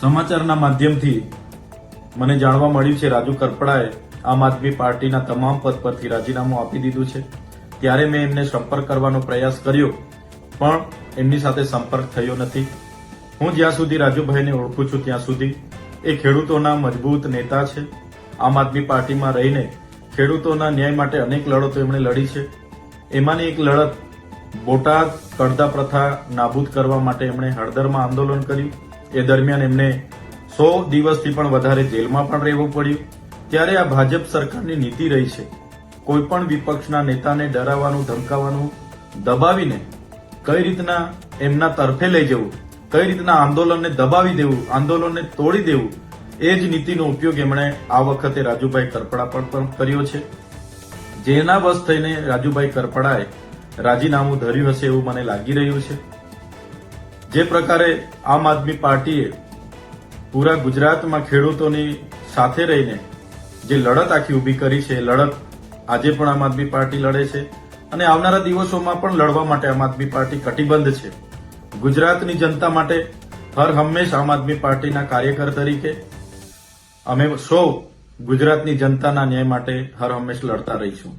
સમાચારના માધ્યમથી મને જાણવા મળ્યું છે રાજુ કરપડાએ આમ આદમી પાર્ટીના તમામ પદ પરથી રાજીનામું આપી દીધું છે। ત્યારે મેં એમને સંપર્ક કરવાનો પ્રયાસ કર્યો પણ એમની સાથે સંપર્ક થયો નથી। હું જ્યાં સુધી રાજુભાઈને ઓળખું છું ત્યાં સુધી એ ખેડૂતોના મજબૂત નેતા છે। આમ આદમી પાર્ટીમાં રહીને ખેડૂતોના ન્યાય માટે અનેક લડતો એમણે લડી છે। એમાંની એક લડત બોટાદ કડદા પ્રથા નાબૂદ કરવા માટે એમણે હળદરમાં આંદોલન કર્યું। એ દરમિયાન એમને 100 દિવસથી પણ વધારે જેલમાં પણ રહેવું પડ્યું। ત્યારે આ ભાજપ સરકારની નીતિ રહી છે કોઈ પણ વિપક્ષના નેતાને ડરાવવાનું, ધમકાવવાનું, દબાવીને કઈ રીતના એમના તરફે લઈ જવું, કઈ રીતના આંદોલનને દબાવી દેવું, આંદોલનને તોડી દેવું, એ જ નીતિનો ઉપયોગ એમણે આ વખતે રાજુભાઈ કરપડા પર પણ કર્યો છે। જેના વશ થઈને રાજુભાઈ કરપડાએ રાજીનામું ધર્યું હશે એવું મને લાગી રહ્યું છે। જે પ્રકારે આમ આદમી પાર્ટીએ પૂરા ગુજરાતમાં ખેડૂતોની સાથે રહીને જે લડત આખી ઊભી કરી છે, લડત આજે પણ આમ આદમી પાર્ટી લડે છે અને આવનારા દિવસોમાં પણ લડવા માટે આમ આદમી પાર્ટી કટિબદ્ધ છે। ગુજરાતની જનતા માટે હર હંમેશ આમ આદમી પાર્ટીના કાર્યકર તરીકે અમે સૌ ગુજરાતની જનતાના ન્યાય માટે હર હંમેશ લડતા રહીશું।